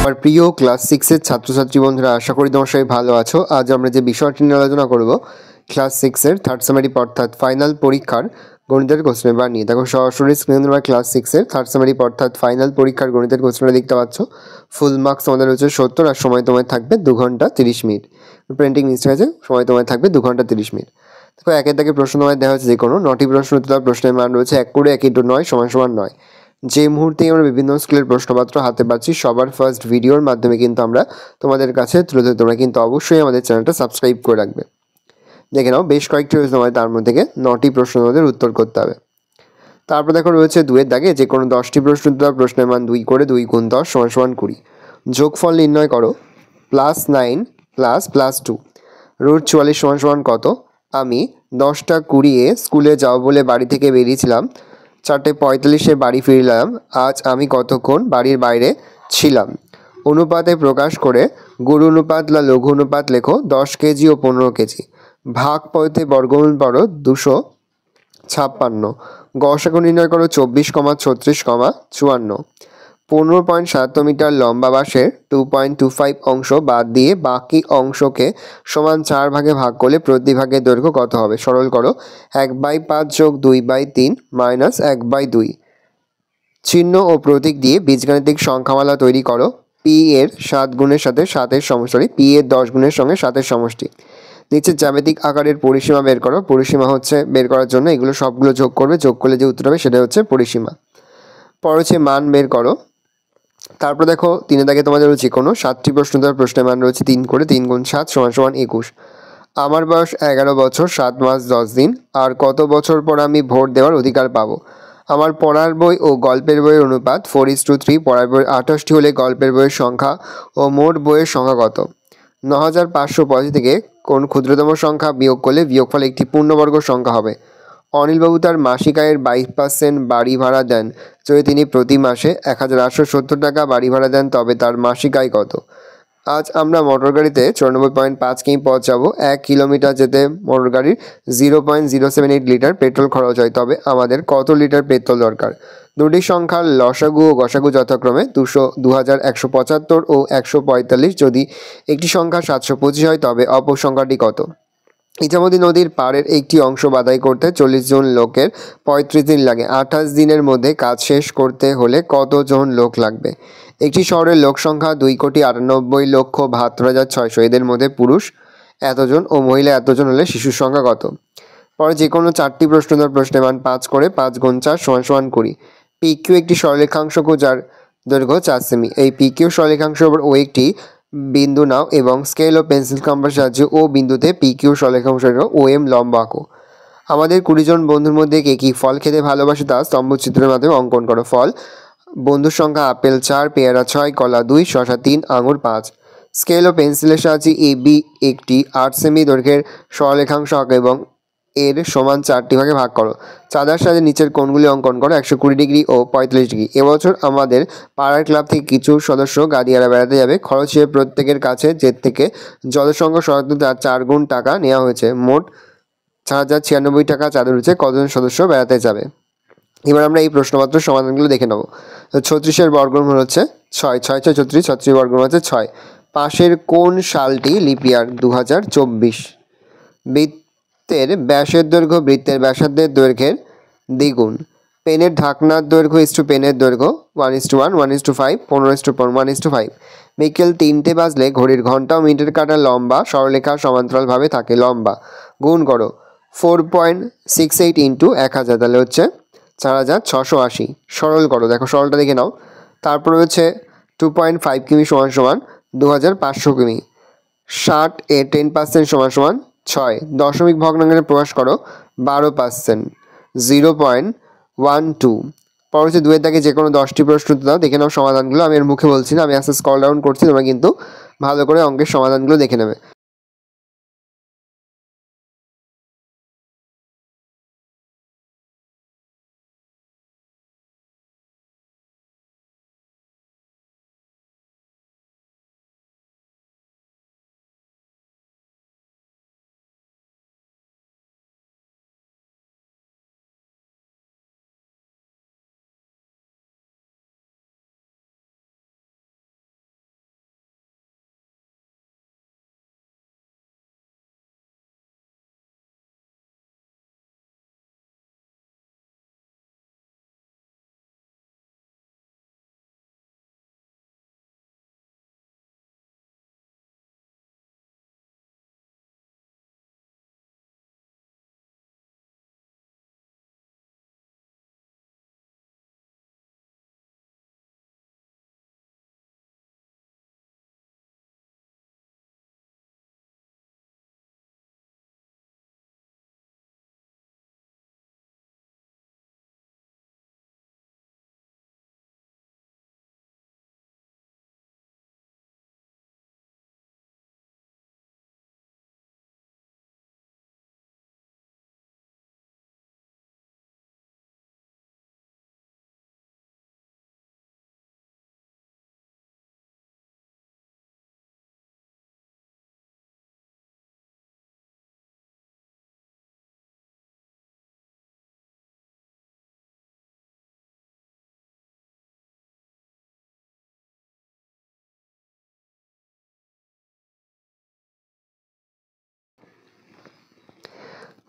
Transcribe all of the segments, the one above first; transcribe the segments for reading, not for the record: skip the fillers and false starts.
আমার প্রিয় ক্লাস 6 এর ছাত্রছাত্রী বন্ধুরা, আশা করি তোমার সবাই ভালো আছো। আজ আমরা যে বিষয়টি নিয়ে আলোচনা করব ক্লাস 6 এর থার্ড সেমিস্টার অর্থাৎ ফাইনাল পরীক্ষার গণিতের কোশ্চেন পেপার নিয়ে। দেখো সরাসরি স্ক্রিনে তোমরা ক্লাস 6 এর থার্ড সেমিস্টার অর্থাৎ ফাইনাল পরীক্ষার গণিতের কোশ্চেনটা দেখতে পাচ্ছ। ফুল মার্কস তোমাদের রয়েছে 70 আর সময় তোমার থাকবে 2 ঘন্টা 30 মিনিট। প্রিন্টিং মিস্টেক আছে, সময় তোমার থাকবে 2 ঘন্টা 30 মিনিট। দেখো একের দাগে প্রশ্ন তোমায় দেওয়া হচ্ছে যে কোনো 9টি প্রশ্ন উত্তর। প্রশ্নের মান রয়েছে 1 করে 1 × 9 = 9। যে মুহূর্তেই আমরা বিভিন্ন স্কুলের প্রশ্নপত্র হাতে পাচ্ছি, সবার ফার্স্ট ভিডিওর মাধ্যমে কিন্তু আমরা তোমাদের কাছে তুলে ধরি। তোমরা কিন্তু অবশ্যই আমাদের চ্যানেলটা সাবস্ক্রাইব করে রাখবে। দেখে নাও, বেশ কয়েকটি রয়েছে তোমাদের, তার মধ্যে থেকে 9টি প্রশ্ন তোমাদের উত্তর করতে হবে। তারপর দেখো রয়েছে 2-এর দাগে যে কোনো 10টি প্রশ্ন উত্তর। প্রশ্নের মান 2 করে 2 × 10 = 20। যোগফল নির্ণয় করো। +9 + 2 √44 = কত? আমি 10টা 20-এ স্কুলে যাব বলে বাড়ি থেকে বেরিয়েছিলাম। 4:45-এ বাড়ি ফিরলাম। আজ আমি কতক্ষণ বাড়ির বাইরে ছিলাম? অনুপাতে প্রকাশ করে গুরু অনুপাত বা লঘু অনুপাত লেখো। 10 কেজি ও 15 কেজি। ভাগ পদ্ধতি বর্গমূল পড়ো। 256। গসাগু নির্ণয় করো। 24, 36, 54। 15.77 মিটার লম্বা বাঁশের 2.25 অংশ বাদ দিয়ে বাকি অংশকে সমান 4 ভাগে ভাগ করলে প্রতি ভাগের দৈর্ঘ্য কত হবে? সরল করো। 1/5 + 2/3 - 1/2। চিহ্ন ও প্রতীক দিয়ে বীজগাণিতিক সংখ্যামালা তৈরি করো। পি এর 7 গুণের সাথে 7-এর সমষ্টি, পি এর 10 গুণের সঙ্গে 7-এর সমষ্টি। নিচে জ্যামিতিক আকারের পরিসীমা বের করো। পরিসীমা হচ্ছে বের করার জন্য এগুলো সবগুলো যোগ করবে, যোগ করলে যে উত্তর হবে সেটা হচ্ছে পরিসীমা। পর হচ্ছে মান বের করো। তারপর দেখো 3-এর দাগে তোমাদের রয়েছে কোনো 7টি প্রশ্ন দেওয়ার। প্রশ্নের মান রয়েছে 3 করে 3 × 7 = 21। আমার বয়স 11 বছর 7 মাস 10 দিন। আর কত বছর পর আমি ভোট দেওয়ার অধিকার পাবো? আমার পড়ার বই ও গল্পের বইয়ের অনুপাত 4:3। পড়ার বই 28টি হলে গল্পের বইয়ের সংখ্যা ও মোট বইয়ের সংখ্যা কত? 9585 থেকে কোন ক্ষুদ্রতম সংখ্যা বিয়োগ করলে বিয়োগফল একটি পূর্ণবর্গ সংখ্যা হবে? অনিলবাবু তার মাসিক আয়ের 22% বাড়ি ভাড়া দেন। যদি তিনি প্রতি মাসে 1870 টাকা বাড়ি ভাড়া দেন তবে তার মাসিক আয় কত? আজ আমরা মোটর গাড়িতে 94.5 কিমি পথ যাব। 1 কিলোমিটার যেতে মোটর গাড়ির 0.078 লিটার পেট্রোল খরচ হয়, তবে আমাদের কত লিটার পেট্রোল দরকার? দুটি সংখ্যার লসাগু ও গসাগু যথাক্রমে 2175 ও 145। যদি একটি সংখ্যা 725 হয় তবে অপর সংখ্যাটি কত? ইছামতি নদীর পাড়ের একটি অংশ বাধাই করতে 40 জন লোকের 35 দিন লাগে। 28 দিনের মধ্যে কাজ শেষ করতে হলে কতজন লোক লাগবে? একটি শহরের লোক সংখ্যা 2,98,72,600। এদের মধ্যে পুরুষ এতজন ও মহিলা এতজন হলে শিশুর সংখ্যা কত? পরে যে কোনো 4টি প্রশ্ন দেওয়ার। প্রশ্নের মান 5 করে 5 × 4 = 20। PQ একটি সরলরেখাংশ যার দৈর্ঘ্য 4 সেমি। এই PQ সরলরেখাংশের উপর ও একটি বিন্দু নাও এবং স্কেল ও পেন্সিল কম্পাসের সাহায্যে ও বিন্দুতে PQ সরলরেখাংশের OM লম্ব আঁকো। আমাদের 20 জন বন্ধুর মধ্যে কে কী ফল খেতে ভালোবাসে তা স্তম্ভচিত্রের মাধ্যমে অঙ্কন করো। ফল: বন্ধুর সংখ্যা আপেল 4, পেয়ারা 6, কলা 2, শসা 3, আঙুর 5। স্কেল ও পেন্সিলের সাহায্যে AB একটি 8 সেমি দৈর্ঘ্যের সরলরেখাংশ আঁকো এবং এর সমান 4টি ভাগে ভাগ করো। চাঁদার সাহায্যে নিচের কোণগুলি অঙ্কন করো: 120 ডিগ্রি ও 45 ডিগ্রি। এবছর আমাদের পাড়ার ক্লাব থেকে কিছু সদস্য গাদিয়ারা বেড়াতে যাবে। খরচ হিসেবে প্রত্যেকের কাছে যে থেকে জলসংখ্যা শতাংশ 4 গুণ টাকা নেওয়া হয়েছে। মোট 4,096 টাকা চাঁদা রয়েছে। কতজন সদস্য বেড়াতে যাবে? এবার আমরা এই প্রশ্নপত্রের সমাধানগুলো দেখে নেব। 36-এর বর্গমূল হচ্ছে 6, 6 × 36, 36 বর্গমূল হচ্ছে 6। পাশের কোন সালটি লিপ ইয়ার? 2024। বৃত্তের ব্যাসের দৈর্ঘ্য বৃত্তের ব্যাসার্ধের দৈর্ঘ্যের দ্বিগুণ। পেনের ঢাকনার দৈর্ঘ্য পেনের দৈর্ঘ্য 1:1, 1:5, 15:1:5। বিকেল 3টে বাজলে ঘড়ির ঘন্টা ও মিনিটের কাঁটা লম্বা সরলরেখা সমান্তরালভাবে থাকে। লম্বা গুণ করো 4.68 × 1000, তাহলে হচ্ছে 4680। সরল করো। দেখো সরলটা দেখে নাও। তারপরে হচ্ছে 2.5 কিমি = 2500 কিমি। 60 এর 10% = 6। দশমিক ভগ্নাংশে প্রকাশ করো 12%, 0.12। পরবর্তী 2-এর দাগে যে কোনো 10টি প্রশ্ন দাও। দেখে নাও সমাধানগুলো। আমি এর মুখে বলছি না, আমি আস্তে স্ক্রল ডাউন করছি, তোমরা কিন্তু ভালো করে অঙ্কের সমাধানগুলো দেখে নেবে।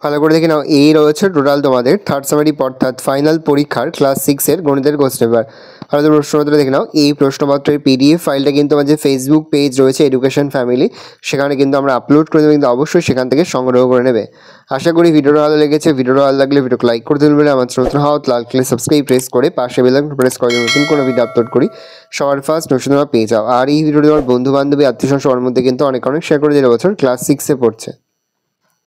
ভালো করে দেখে নাও, এই রয়েছে টোটাল তোমাদের থার্ড সামারি অর্থাৎ ফাইনাল পরীক্ষার ক্লাস 6-এর গণিতের কোশ্চেন পেপার। ভালো করে প্রশ্নপত্র দেখে নাও। এই প্রশ্নপত্রের পিডিএফ ফাইলটা কিন্তু আমার যে ফেসবুক পেজ রয়েছে এডুকেশন ফ্যামিলি, সেখানে কিন্তু আমরা আপলোড করে দেবো, কিন্তু অবশ্যই সেখান থেকে সংগ্রহ করে নেবে। আশা করি ভিডিওটা ভালো লেগেছে। ভিডিওটা ভালো লাগলে ভিডিওকে লাইক করে দেবেন, বলে আমার নতুন হওয়া লাল কালার সাবস্ক্রাইব প্রেস করে পাশে বেল আইকন প্রেস করে নতুন কোনো ভিডিও আপলোড করি সবার ফার্স্ট নোটিফিকেশন তোমরা পেয়ে যাও। আর এই ভিডিওটি তোমার বন্ধু বান্ধবী আত্মীয় স্বজন সবার মধ্যে কিন্তু অনেক শেয়ার করে দিলে, বছর ক্লাস 6-এ পড়ছে।